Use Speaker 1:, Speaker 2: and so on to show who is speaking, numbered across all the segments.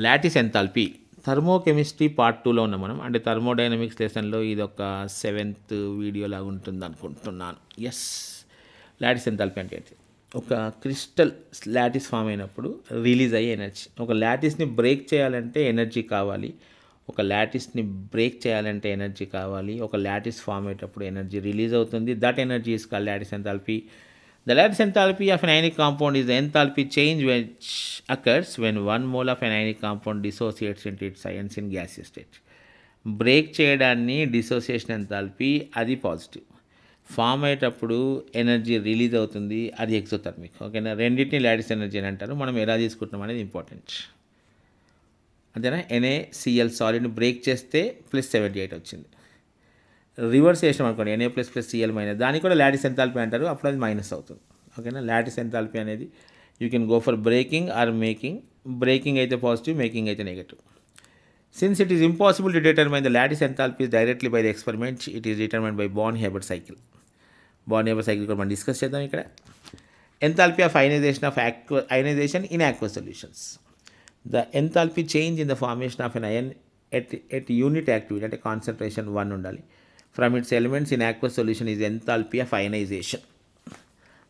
Speaker 1: Lattice enthalpy thermochemistry part 2లో ఉన్నాం మనం. అంటే థర్మోడైనమిక్స్ లెసన్లో ఇది ఒక 7th వీడియో లాగా ఉంటుంది అనుకుంటున్నాను. ఎస్, లాటిస్ ఎంథాల్పీ అంటే ఏంటి? ఒక క్రిస్టల్ లాటిస్ ఫామ్ అయినప్పుడు రిలీజ్ అయ్యే ఎనర్జీ. ఒక లాటిస్ని బ్రేక్ చేయాలంటే ఎనర్జీ కావాలి. ఒక లాటిస్ని బ్రేక్ చేయాలంటే ఎనర్జీ కావాలి. ఒక లాటిస్ ఫామ్ అయ్యేటప్పుడు ఎనర్జీ రిలీజ్ అవుతుంది. That energy is called lattice enthalpy. The lattice enthalpy of an ionic compound is the enthalpy change which occurs when 1 mole of an ionic compound dissociates into its ions in gaseous state. Break చేయడాన్ని dissociation enthalpy, అది positive. Form అయ్యేటప్పుడు energy release అవుతుంది, అది exothermic. ఓకేనా, రెండింటిని lattice energy అని అంటారు. మనం ఎలా తీసుకుంటున్నాం అనేది ఇంపార్టెంట్. అంతేనా. NaCl సాలిడ్ని బ్రేక్ చేస్తే +78 వచ్చింది. రివర్స్ చేసినాం అనుకోండి, Na++Cl మైనస్, దానికి కూడా లాటిస్ ఎంథాల్పీ అంటారు. అప్పుడు అది మైనస్ అవుతుంది. ఓకేనా. లాటిస్ ఎంథాల్పీ అనేది you can go for breaking or making. Breaking అయితే పాజిటివ్, మేకింగ్ అయితే negative. Since it is impossible to determine the lattice enthalpy directly by the experiment, it is determine by Born Haber cycle. Born Haber cycle కూడా మనం discuss చేద్దాం ఇక్కడ. Enthalpy of ionization in aqueous solutions. The enthalpy change in the formation of an ion at unit activity, అంటే concentration 1 ఉండాలి, from its elements in aqueous solution is enthalpy of ionization.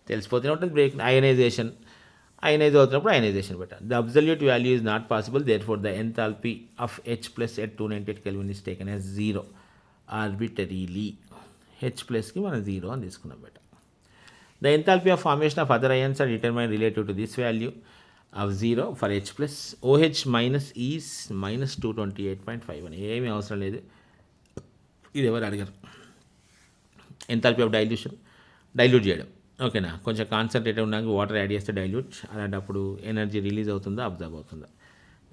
Speaker 1: తెలిసిపోతూనే ఉంటుంది break ionization. Ionize అవుతున్నప్పుడు ionization పెట్టాలి. The absolute value is not possible, therefore the enthalpy of H+ at 298 Kelvin is taken as 0 arbitrarily. H+కి మనం 0 అని తీసుకున్నాం బెట. The enthalpy of formation of other ions are determined relative to this value of 0 for H+. OH minus is -228.51. ఏమీ అవసరం లేదు, ఇది ఎవరు అడిగారు. ఎంథాల్పీ ఆఫ్ డైల్యూషన్, డైల్యూట్ చేయడం. ఓకేనా, కొంచెం కాన్సన్ట్రేటెడ్ ఉన్నాక వాటర్ యాడ్ చేస్తే డైల్యూట్, అలాంటప్పుడు ఎనర్జీ రిలీజ్ అవుతుందా, అబ్జర్వ్ అవుతుందా.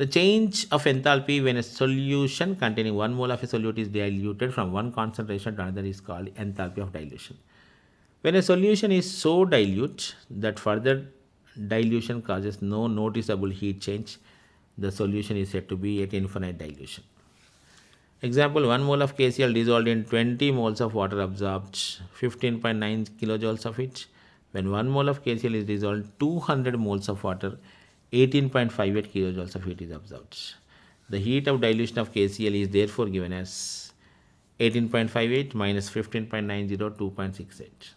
Speaker 1: The change of enthalpy when a solution containing 1 mole of a solute is diluted from one concentration to another is called enthalpy of dilution. When a solution is so dilute that further dilution causes no noticeable heat change, the solution is said to be at infinite dilution. Example, 1 mole of KCl dissolved in 20 moles of water absorbed 15.9 kilojoules of it. When 1 mole of KCl is dissolved, 200 moles of water, 18.58 kilojoules of heat is absorbed. The heat of dilution of KCl is therefore given as 18.58 minus 15.90, 2.68.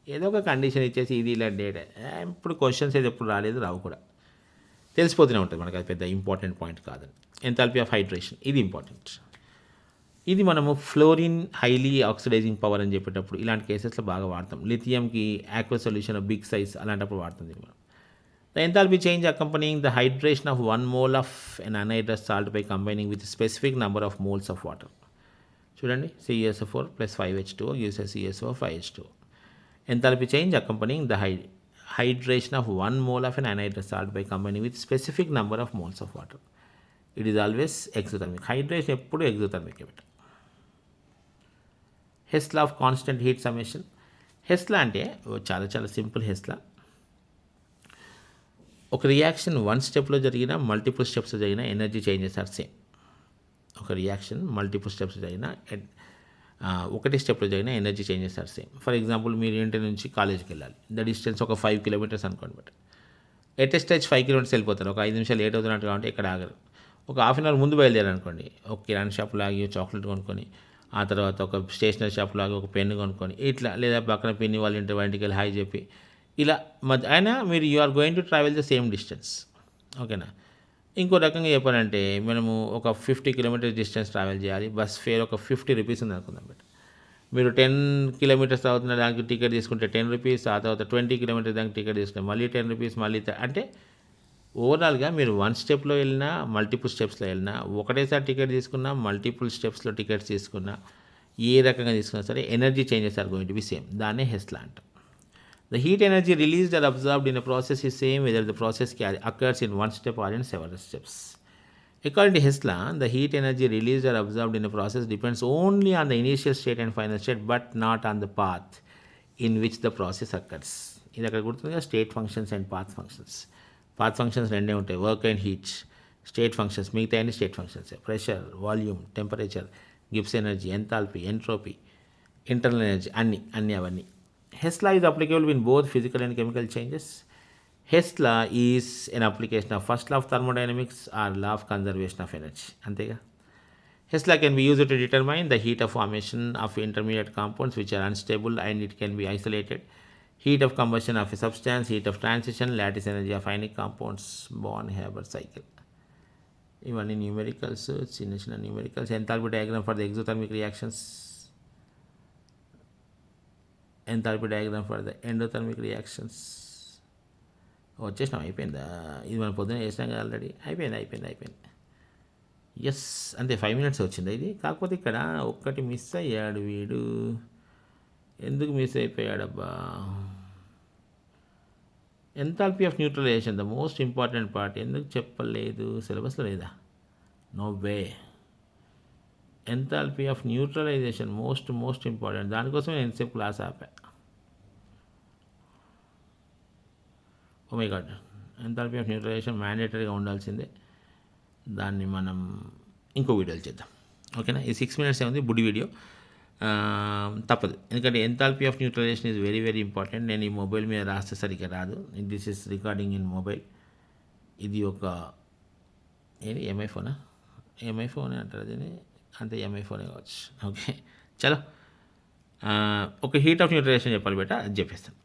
Speaker 1: ఏదో ఒక condition ఇచ్చేసి ఇది ఇలా data. ఇప్పుడు questions ఏది ఎప్పుడు రాలేదు, రావు కూడా, తెలిసిపోతూనే ఉంటుంది మనకు. అది పెద్ద ఇంపార్టెంట్ పాయింట్ కాదని. ఎంథాల్పీ ఆఫ్ హైడ్రేషన్, ఇది ఇంపార్టెంట్. ఇది మనము ఫ్లోరిన్ హైలీ ఆక్సిడైజింగ్ పవర్ అని చెప్పేటప్పుడు ఇలాంటి కేసెస్లో బాగా వాడతాం. లిథియంకి aqueous సొల్యూషన్ బిగ్ సైజ్ అలాంటప్పుడు వాడుతుంది మనం. The enthalpy change accompanying the hydration of 1 mole of an anhydrous salt by combining with specific number of moles of water. చూడండి, CaSO4 + 5H2O gives us CaSO of 5H2O. Enthalpy change accompanying the hydration of 1 mole of an anhydrous salt by combining with specific number of moles of water. It is always exothermic. Hydration ఎప్పుడు exothermic. Hess law of constant heat summation. Hess law అంటే చాలా చాలా simple. Hess law ఒక reaction 1 స్టెప్లో జరిగిన multiple steps జరిగిన energy changes are same. ఒక reaction multiple steps జరిగిన ఒకటి స్టెప్లో జరిగిన energy changes are same. For example, మీరు ఇంటి నుంచి కాలేజ్కి వెళ్ళాలి, ద డిస్టెన్స్ ఒక 5 kilometers అనుకోండి. But at a stage 5 kilometers వెళ్ళిపోతారు. ఒక 5 నిమిషాలు లేట్ అవుతున్నట్టు కాబట్టి ఇక్కడ ఆగరు. ఒక ½ hour ముందు బయలుదేరారనుకోండి, ఒక కిరాణా షాప్లో ఆగి చాక్లెట్ కొనుక్కొని, ఆ తర్వాత ఒక స్టేషనరీ షాప్లో ఆగి ఒక పెన్ను కొనుక్కొని, ఇట్లా, లేదా పక్కన పిన్ని వాళ్ళ ఇంటికి వెళ్ళి హాయ్ చెప్పి, ఇలా అయినా మీరు you are going to travel the same distance. ఓకేనా. ఇంకో రకంగా చెప్పాలంటే, మనము ఒక 50 kilometers డిస్టెన్స్ ట్రావెల్ చేయాలి. బస్ ఫేర్ ఒక 50 rupees ఉంది అనుకుందాం. బట్ మీరు 10 kilometers అవుతున్న దానికి టికెట్ తీసుకుంటే 10 rupees, ఆ తర్వాత 20 kilometers దానికి టికెట్ తీసుకుంటే మళ్ళీ 10 rupees, మళ్ళీ అంటే ఓవరాల్గా మీరు 1 స్టెప్లో వెళ్ళినా మల్టిపుల్ స్టెప్స్లో వెళ్ళినా, ఒకటేసారి టికెట్ తీసుకున్నా మల్టిపుల్ స్టెప్స్లో టికెట్స్ తీసుకున్నా, ఏ రకంగా తీసుకున్నా సరే energy changes are going to be same. దాన్నే హెస్ లా అంటాం. The heat energy released or absorbed in a process is same whether the process occurs in 1 step or in several steps. According to Hess law, the heat energy released or absorbed in a process depends only on the initial state and final state, but not on the path in which the process occurs. ఇది అక్కడ గుర్తుందిగా, state functions and path functions. Path functions రెండే ఉంటాయి, work and heat. State functions మిగతా అన్ని state functions, pressure, volume, temperature, Gibbs energy, enthalpy, entropy, internal energy, అన్నీ అవన్నీ. Hess law is applicable in both physical and chemical changes. Hess law is an application of first law of thermodynamics or law of conservation of energy. అంతేగా. Hess law can be used to determine the heat of formation of intermediate compounds which are unstable, and it can be isolated. Heat of combustion of a substance, heat of transition, lattice energy of ionic compounds, Born-Haber cycle. ఇవన్నీ numericals, చిన్న చిన్న numericals. Enthalpy diagram for the exothermic reactions, enthalpy diagram for the endothermic reactions. వచ్చేసినాం, అయిపోయిందా? ఇది మనం పొద్దున్న చేసినాం కదా ఆల్రెడీ. అయిపోయింది. ఎస్, అంతే. 5 minutes వచ్చింది ఇది. కాకపోతే ఇక్కడ ఒక్కటి మిస్ అయ్యాడు వీడు. ఎందుకు మిస్ అయిపోయాడబ్బా? Enthalpy of neutralization, the most important part. ఎందుకు చెప్పలేదు? సిలబస్లో లేదా? No way. Enthalpy of neutralization most important. దానికోసం నేను ఎంతసేపు క్లాస్ ఆపా. Oh my God, enthalpy of neutralization మ్యాండేటరీగా ఉండాల్సిందే. దాన్ని మనం ఇంకో వీడియోలు చేద్దాం, ఓకేనా? ఈ 6 minutes ఉంది బుడి వీడియో. తప్పదు, ఎందుకంటే enthalpy of neutralisation is very very important. నేను ఈ మొబైల్ మీద రాస్తే సరిగ్గా రాదు. This is recording in mobile. ఇది ఒక ఎంఐ ఫోనే అంటారు దీన్ని. అంతే, ఎంఐ ఫోనే కావచ్చు. ఓకే, చలో. ఒక హీట్ ఆఫ్ న్యూట్రలైజేషన్ చెప్పాలి బేటా, అది చెప్పేస్తాను.